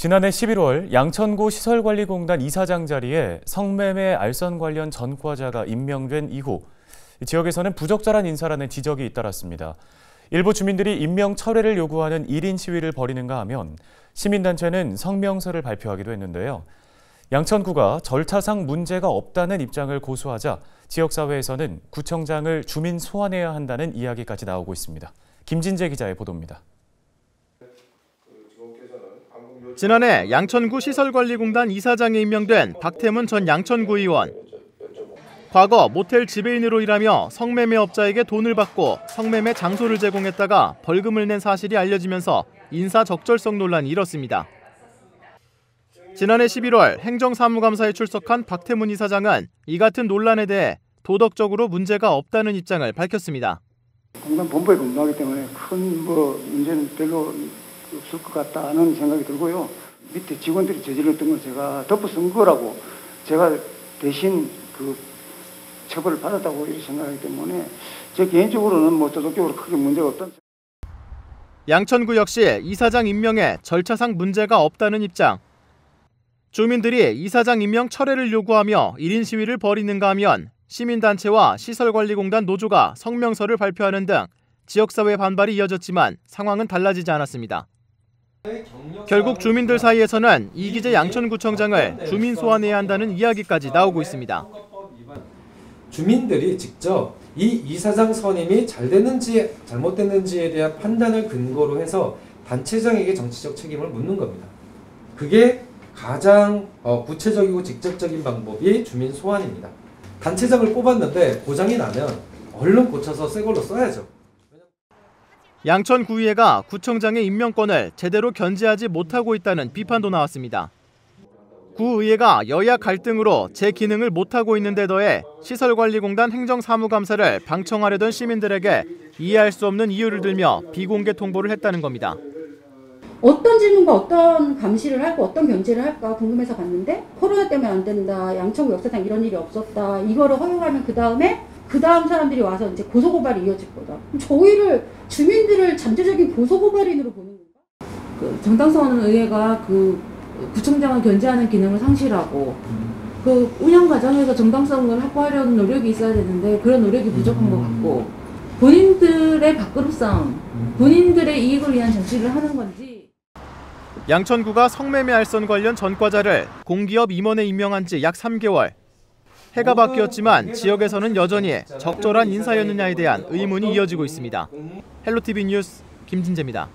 지난해 11월 양천구 시설관리공단 이사장 자리에 성매매 알선 관련 전과자가 임명된 이후 지역에서는 부적절한 인사라는 지적이 잇따랐습니다. 일부 주민들이 임명 철회를 요구하는 1인 시위를 벌이는가 하면 시민단체는 성명서를 발표하기도 했는데요. 양천구가 절차상 문제가 없다는 입장을 고수하자 지역사회에서는 구청장을 주민 소환해야 한다는 이야기까지 나오고 있습니다. 김진재 기자의 보도입니다. 지난해 양천구 시설관리공단 이사장에 임명된 박태문 전 양천구 의원. 과거 모텔 지배인으로 일하며 성매매업자에게 돈을 받고 성매매 장소를 제공했다가 벌금을 낸 사실이 알려지면서 인사 적절성 논란이 일었습니다. 지난해 11월 행정사무감사에 출석한 박태문 이사장은 이 같은 논란에 대해 도덕적으로 문제가 없다는 입장을 밝혔습니다. 공단 본부에 근무하기 때문에 큰 문제는 별로 없을 것 같다는 생각이 들고요. 밑에 직원들이 저질렀던 걸 제가 덮어 쓴 거라고 제가 대신 처벌을 받았다고 이렇게 생각하기 때문에 제 개인적으로는 도덕적으로 크게 문제가 없다는. 양천구 역시 이사장 임명에 절차상 문제가 없다는 입장. 주민들이 이사장 임명 철회를 요구하며 1인 시위를 벌이는가 하면 시민단체와 시설관리공단 노조가 성명서를 발표하는 등 지역사회 반발이 이어졌지만 상황은 달라지지 않았습니다. 결국 주민들 사이에서는 이기재 양천구청장을 주민 소환해야 한다는 이야기까지 나오고 있습니다. 주민들이 직접 이 이사장 선임이 잘 됐는지 잘못됐는지에 대한 판단을 근거로 해서 단체장에게 정치적 책임을 묻는 겁니다. 그게 가장 구체적이고 직접적인 방법이 주민 소환입니다. 단체장을 뽑았는데 고장이 나면 얼른 고쳐서 새 걸로 써야죠. 양천구의회가 구청장의 임명권을 제대로 견제하지 못하고 있다는 비판도 나왔습니다. 구의회가 여야 갈등으로 제 기능을 못하고 있는데 더해 시설관리공단 행정사무감사를 방청하려던 시민들에게 이해할 수 없는 이유를 들며 비공개 통보를 했다는 겁니다. 어떤 질문과 어떤 감시를 할까, 어떤 견제를 할까 궁금해서 봤는데 코로나 때문에 안 된다, 양천구 역사상 이런 일이 없었다, 이거를 허용하면 그 다음 사람들이 와서 이제 고소고발이 이어질 거다. 저희를 주민들을 잠재적인 고소고발인으로 보는 건가? 정당성 의회가 구청장을 견제하는 기능을 상실하고 운영 과정에서 정당성을 확보하려는 노력이 있어야 되는데 그런 노력이 부족한 것 같고 본인들의 밥그릇싸움, 본인들의 이익을 위한 정치를 하는 건지. 양천구가 성매매 알선 관련 전과자를 공기업 임원에 임명한 지 약 3개월. 해가 바뀌었지만 지역에서는 여전히 적절한 인사였느냐에 대한 의문이 이어지고 있습니다. 헬로티비 뉴스 김진재입니다.